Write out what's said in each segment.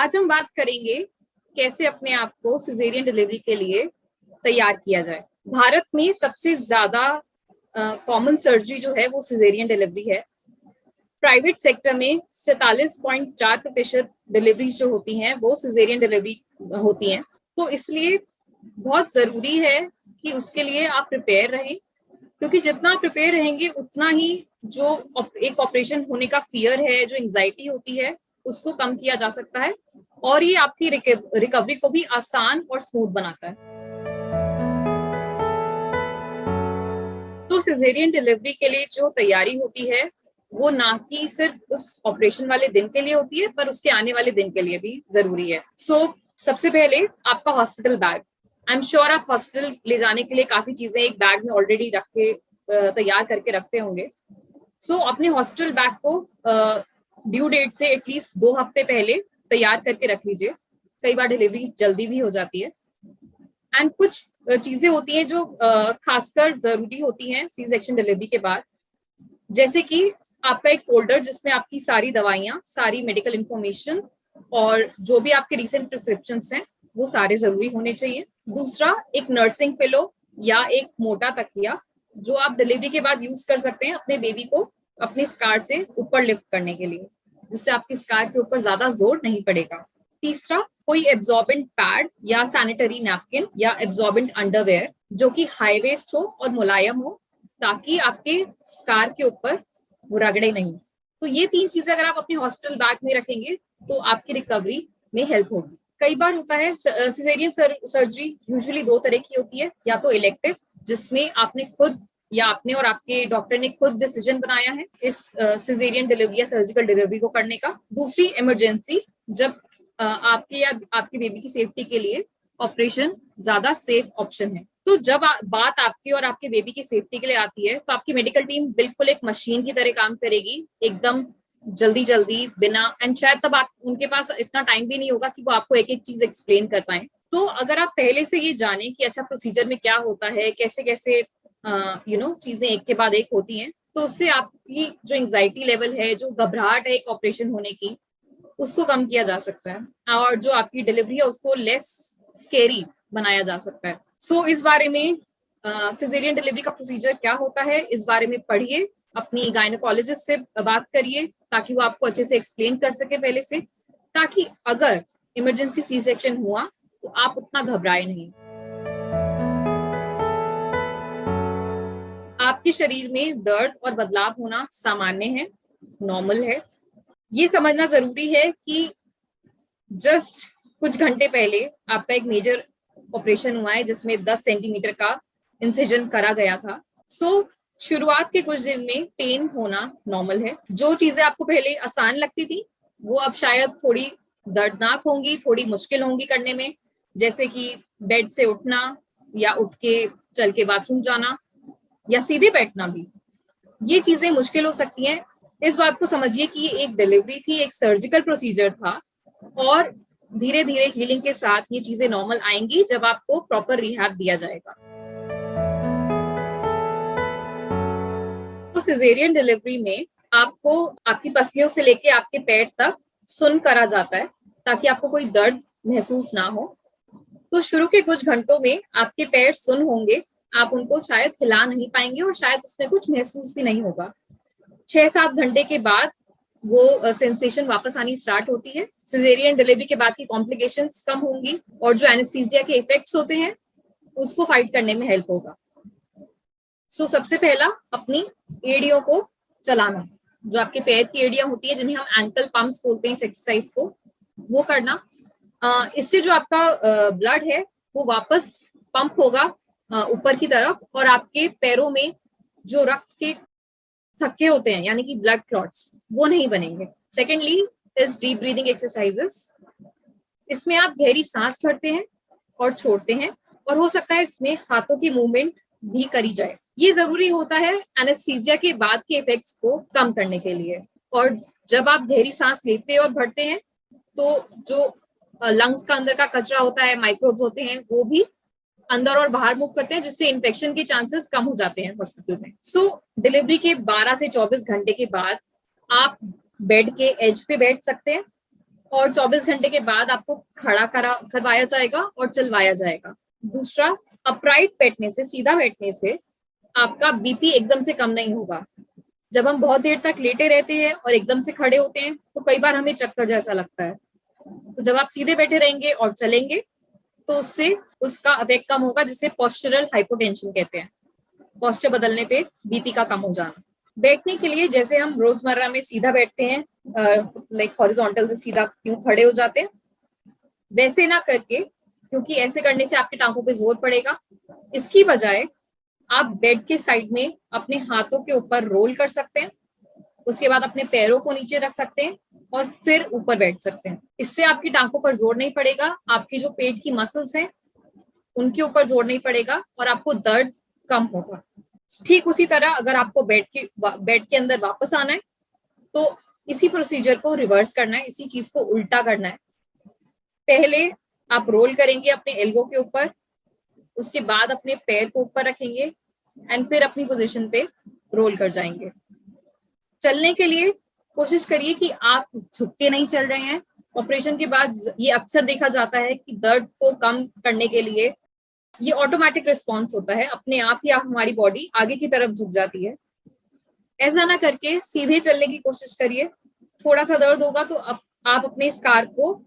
आज हम बात करेंगे कैसे अपने आप को सिजेरियन डिलीवरी के लिए तैयार किया जाए। भारत में सबसे ज्यादा कॉमन सर्जरी जो है वो सिजेरियन डिलीवरी है। प्राइवेट सेक्टर में 47.4% डिलीवरी जो होती हैं वो सिजेरियन डिलीवरी होती हैं। तो इसलिए बहुत जरूरी है कि उसके लिए आप प्रिपेयर रहें, क्योंकि जितना प्रिपेयर रहेंगे उतना ही जो एक ऑपरेशन होने का फियर है, जो एंजाइटी होती है, उसको कम किया जा सकता है और ये आपकी रिकवरी को भी आसान और स्मूथ बनाता है। तो सिजेरियन डिलीवरी के लिए जो तैयारी होती है वो ना कि सिर्फ उस ऑपरेशन वाले दिन के लिए होती है, पर उसके आने वाले दिन के लिए भी जरूरी है। सबसे पहले आपका hospital bag. I am sure आप हॉस्पिटल ले जाने के लिए काफी चीजें एक बैग में ऑलरेडी रख के तैयार करके रखते होंगे। अपने हॉस्पिटल बैग को ड्यू डेट से एटलीस्ट 2 हफ्ते पहले तैयार करके रख लीजिए। कई बार डिलीवरी जल्दी भी हो जाती है। एंड कुछ चीजें होती हैं जो खासकर जरूरी होती हैं सी सेक्शन डिलीवरी के बाद, जैसे कि आपका एक फोल्डर जिसमें आपकी सारी दवाइयां, सारी मेडिकल इंफॉर्मेशन और जो भी आपके रिसेंट प्रिस्क्रिप्शंस हैं वो सारे जरूरी होने चाहिए। दूसरा, एक नर्सिंग पिलो या एक मोटा तकिया जो आप डिलीवरी के बाद यूज कर सकते हैं अपने बेबी को अपनी स्कार से ऊपर लिफ्ट करने के लिए, जिससे आपकी स्कार के ऊपर ज्यादा जोर नहीं पड़ेगा। तीसरा, कोई एब्जॉर्बेंट पैड या सैनिटरी नैपकिन या एब्जॉर्बेंट अंडरवेयर जो कि हाई वेस्ट हो और मुलायम हो, ताकि आपके स्कार के ऊपर वो रगड़े नहीं। तो ये 3 चीजें अगर आप अपने हॉस्पिटल बैग में रखेंगे तो आपकी रिकवरी में हेल्प होगी। कई बार होता है सिजेरियन सर्जरी यूजुअली 2 तरह की होती है, या तो इलेक्टिव जिसमें आपने खुद या आपने और आपके डॉक्टर ने खुद डिसीजन बनाया है इस सिजेरियन डिलीवरी या सर्जिकल डिलीवरी को करने का। दूसरी, इमरजेंसी, जब आपके या आपके बेबी की सेफ्टी के लिए ऑपरेशन ज्यादा सेफ ऑप्शन है। तो जब बात आपकी और आपके बेबी की सेफ्टी के लिए आती है तो आपकी मेडिकल टीम बिल्कुल एक मशीन की तरह काम करेगी, एकदम जल्दी जल्दी बिना, एंड शायद तब आप उनके पास इतना टाइम भी नहीं होगा कि वो आपको एक एक चीज एक्सप्लेन कर पाए। तो अगर आप पहले से ये जाने कि अच्छा प्रोसीजर में क्या होता है, कैसे कैसे चीजें एक के बाद एक होती हैं, तो उससे आपकी जो एंजाइटी लेवल है, जो घबराहट है एक ऑपरेशन होने की, उसको कम किया जा सकता है और जो आपकी डिलीवरी है उसको लेस स्केरी बनाया जा सकता है। इस बारे में सिजेरियन डिलीवरी का प्रोसीजर क्या होता है, इस बारे में पढ़िए, अपनी गायनेकोलॉजिस्ट से बात करिए ताकि वो आपको अच्छे से एक्सप्लेन कर सके पहले से, ताकि अगर इमरजेंसी सी सेक्शन हुआ तो आप उतना घबराए नहीं। आपके शरीर में दर्द और बदलाव होना सामान्य है, नॉर्मल है। ये समझना जरूरी है कि जस्ट कुछ घंटे पहले आपका एक मेजर ऑपरेशन हुआ है जिसमें 10 सेंटीमीटर का इंसिजन करा गया था। शुरुआत के कुछ दिन में पेन होना नॉर्मल है। जो चीजें आपको पहले आसान लगती थी वो अब शायद थोड़ी दर्दनाक होंगी, थोड़ी मुश्किल होंगी करने में, जैसे कि बेड से उठना या उठ के चल के बाथरूम जाना या सीधे बैठना भी। ये चीजें मुश्किल हो सकती हैं। इस बात को समझिए कि ये एक डिलीवरी थी, एक सर्जिकल प्रोसीजर था और धीरे धीरे हीलिंग के साथ ये चीजें नॉर्मल आएंगी जब आपको प्रॉपर रिहैब दिया जाएगा। तो सिजेरियन डिलीवरी में आपको आपकी पसलियों से लेके आपके पैर तक सुन करा जाता है ताकि आपको कोई दर्द महसूस ना हो। तो शुरू के कुछ घंटों में आपके पैर सुन होंगे, आप उनको शायद हिला नहीं पाएंगे और शायद उसमें कुछ महसूस भी नहीं होगा। 6-7 घंटे के बाद वो सेंसेशन वापस आनी स्टार्ट होती है। सिजेरियन डिलीवरी के बाद की कॉम्प्लिकेशंस कम होंगी और जो एनेस्थीसिया के इफेक्ट्स होते हैं उसको फाइट करने में हेल्प होगा। सबसे पहला, अपनी एड़ियों को चलाना, जो आपके पैर की एड़ियां होती है जिन्हें हम एंकल पंप्स बोलते हैं इस एक्सरसाइज को, वो करना। इससे जो आपका ब्लड है वो वापस पंप होगा ऊपर की तरफ और आपके पैरों में जो रक्त के थक्के होते हैं यानी कि ब्लड क्लॉट्स, वो नहीं बनेंगे। Secondly is deep breathing exercises. इसमें आप गहरी सांस भरते हैं और छोड़ते हैं और हो सकता है इसमें हाथों की मूवमेंट भी करी जाए। ये जरूरी होता है एनेस्थीसिया के बाद के इफेक्ट्स को कम करने के लिए। और जब आप गहरी सांस लेते और भरते हैं तो जो लंग्स का अंदर का कचरा होता है, माइक्रोब्स होते हैं, वो भी अंदर और बाहर मूव करते हैं, जिससे इन्फेक्शन के चांसेस कम हो जाते हैं हॉस्पिटल में। डिलीवरी के 12 से 24 घंटे के बाद आप बेड के एज पे बैठ सकते हैं और 24 घंटे के बाद आपको खड़ा करवाया जाएगा और चलवाया जाएगा। दूसरा, अपराइट बैठने से, सीधा बैठने से आपका बीपी एकदम से कम नहीं होगा। जब हम बहुत देर तक लेटे रहते हैं और एकदम से खड़े होते हैं तो कई बार हमें चक्कर जैसा लगता है। तो जब आप सीधे बैठे रहेंगे और चलेंगे तो उससे उसका इफेक्ट कम होगा, जिसे पोस्चरल हाइपोटेंशन कहते हैं। पोस्चर बदलने पे बीपी का कम हो जाना। बैठने के लिए जैसे हम रोजमर्रा में सीधा बैठते हैं, लाइक हॉरिजॉन्टल से सीधा यूं खड़े हो जाते हैं, वैसे ना करके, क्योंकि ऐसे करने से आपकी टांगों पे जोर पड़ेगा, इसकी बजाय आप बेड के साइड में अपने हाथों के ऊपर रोल कर सकते हैं, उसके बाद अपने पैरों को नीचे रख सकते हैं और फिर ऊपर बैठ सकते हैं। इससे आपकी टांगों पर जोर नहीं पड़ेगा, आपकी जो पेट की मसल्स हैं उनके ऊपर जोर नहीं पड़ेगा और आपको दर्द कम होगा। ठीक उसी तरह अगर आपको बेड के अंदर वापस आना है तो इसी प्रोसीजर को रिवर्स करना है, इसी चीज को उल्टा करना है। पहले आप रोल करेंगे अपने एल्बो के ऊपर, उसके बाद अपने पैर को ऊपर रखेंगे एंड फिर अपनी पोजीशन पे रोल कर जाएंगे। चलने के लिए कोशिश करिए कि आप झुक के नहीं चल रहे हैं। ऑपरेशन के बाद ये अक्सर देखा जाता है कि दर्द को कम करने के लिए ये ऑटोमेटिक रिस्पॉन्स होता है, अपने आप ही हमारी बॉडी आगे की तरफ झुक जाती है। ऐसा ना करके सीधे चलने की कोशिश करिए। थोड़ा सा दर्द होगा तो आप अपने स्कार को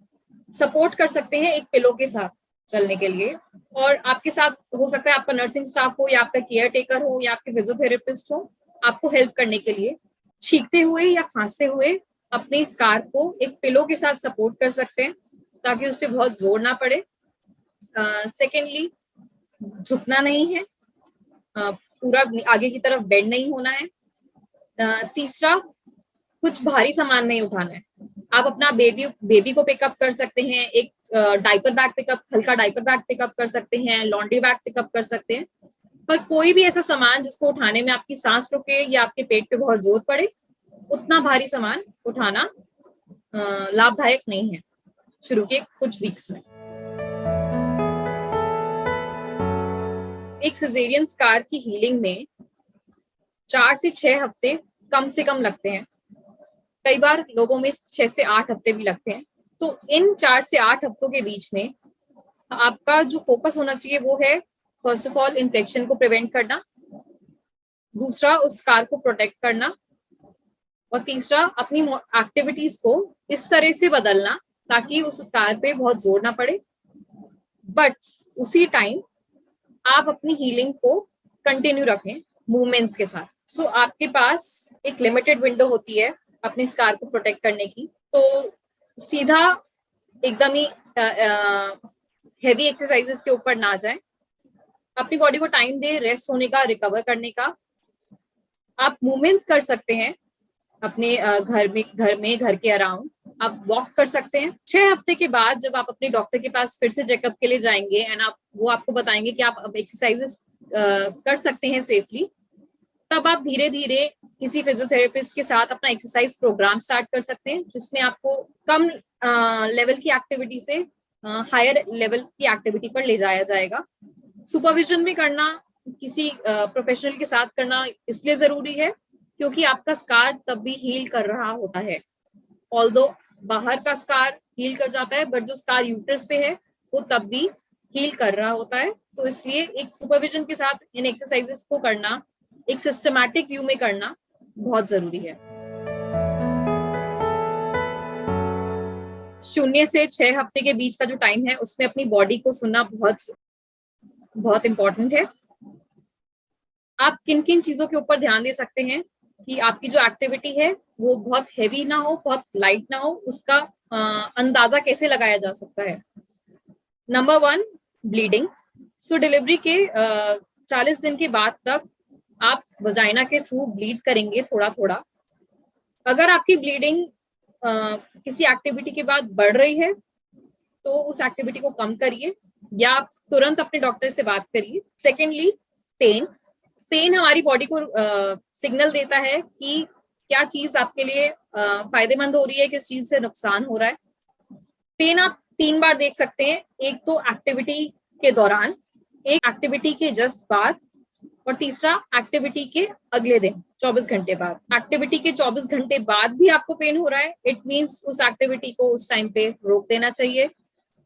सपोर्ट कर सकते हैं एक पिलो के साथ चलने के लिए, और आपके साथ हो सकता है आपका नर्सिंग स्टाफ हो या आपका केयर टेकर हो या आपके फिजियोथेरेपिस्ट हो, आपको हेल्प करने के लिए छींकते हुए या खांसते हुए अपने स्कार को एक पिलो के साथ सपोर्ट कर सकते हैं ताकि उस पर बहुत जोर ना पड़े। सेकेंडली, झुकना नहीं है, पूरा आगे की तरफ बेंड नहीं होना है। तीसरा, कुछ भारी सामान नहीं उठाना है। आप अपना बेबी को पिकअप कर सकते हैं, एक डाइपर बैग पिकअप, हल्का डाइपर बैग पिकअप कर सकते हैं, लॉन्ड्री बैग पिकअप कर सकते हैं, पर कोई भी ऐसा सामान जिसको उठाने में आपकी सांस रुके या आपके पेट पे बहुत जोर पड़े, उतना भारी सामान उठाना लाभदायक नहीं है शुरू के कुछ वीक्स में। एक सिजेरियन स्कार की हीलिंग में 4 से 6 हफ्ते कम से कम लगते हैं, कई बार लोगों में 6 से 8 हफ्ते भी लगते हैं। तो इन 4 से 8 हफ्तों के बीच में आपका जो फोकस होना चाहिए वो है, फर्स्ट ऑफ ऑल इन्फेक्शन को प्रिवेंट करना, दूसरा उस स्कार को प्रोटेक्ट करना, और तीसरा अपनी एक्टिविटीज को इस तरह से बदलना ताकि उस स्कार पे बहुत जोर ना पड़े, बट उसी टाइम आप अपनी हीलिंग को कंटिन्यू रखें मूवमेंट्स के साथ। सो आपके पास एक लिमिटेड विंडो होती है अपने स्कार को प्रोटेक्ट करने की, तो सीधा एकदम ही हेवी एक्सरसाइजेस के ऊपर ना जाएं, अपनी बॉडी को टाइम दे रेस्ट होने का, रिकवर करने का। आप मूवमेंट्स कर सकते हैं अपने घर के अराउंड, आप वॉक कर सकते हैं। 6 हफ्ते के बाद जब आप अपने डॉक्टर के पास फिर से चेकअप के लिए जाएंगे एंड वो आपको बताएंगे कि आप अब एक्सरसाइजेस कर सकते हैं सेफली, तब आप धीरे धीरे किसी फिजियोथेरेपिस्ट के साथ अपना एक्सरसाइज प्रोग्राम स्टार्ट कर सकते हैं, जिसमें आपको कम लेवल की एक्टिविटी से हायर लेवल की एक्टिविटी पर ले जाया जाएगा। सुपरविजन भी करना किसी प्रोफेशनल के साथ करना इसलिए जरूरी है क्योंकि आपका स्कार तब भी हील कर रहा होता है। ऑल्दो बाहर का स्कार हील कर जाता है, बट जो स्कार यूट्रस पे है वो तब भी हील कर रहा होता है। तो इसलिए एक सुपरविजन के साथ इन एक्सरसाइजेस को करना, एक सिस्टमैटिक व्यू में करना बहुत जरूरी है। 0 से 6 हफ्ते के बीच का जो टाइम है उसमें अपनी बॉडी को सुनना बहुत बहुत इंपॉर्टेंट है। आप किन किन चीजों के ऊपर ध्यान दे सकते हैं कि आपकी जो एक्टिविटी है वो बहुत हैवी ना हो, बहुत लाइट ना हो, उसका अंदाजा कैसे लगाया जा सकता है। Number 1, bleeding. सो डिलीवरी के 40 दिन के बाद तक आप वजाइना के थ्रू ब्लीड करेंगे थोड़ा थोड़ा। अगर आपकी ब्लीडिंग किसी एक्टिविटी के बाद बढ़ रही है तो उस एक्टिविटी को कम करिए या आप तुरंत अपने डॉक्टर से बात करिए। सेकेंडली, पेन हमारी बॉडी को सिग्नल देता है कि क्या चीज आपके लिए फायदेमंद हो रही है, किस चीज से नुकसान हो रहा है। पेन आप 3 बार देख सकते हैं, एक तो एक्टिविटी के दौरान, एक एक्टिविटी के जस्ट बाद, और तीसरा एक्टिविटी के अगले दिन 24 घंटे बाद। एक्टिविटी के 24 घंटे बाद भी आपको पेन हो रहा है, इट मींस उस एक्टिविटी को उस टाइम पे रोक देना चाहिए।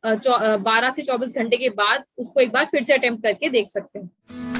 12 से 24 घंटे के बाद उसको एक बार फिर से अटेम्प्ट करके देख सकते हैं।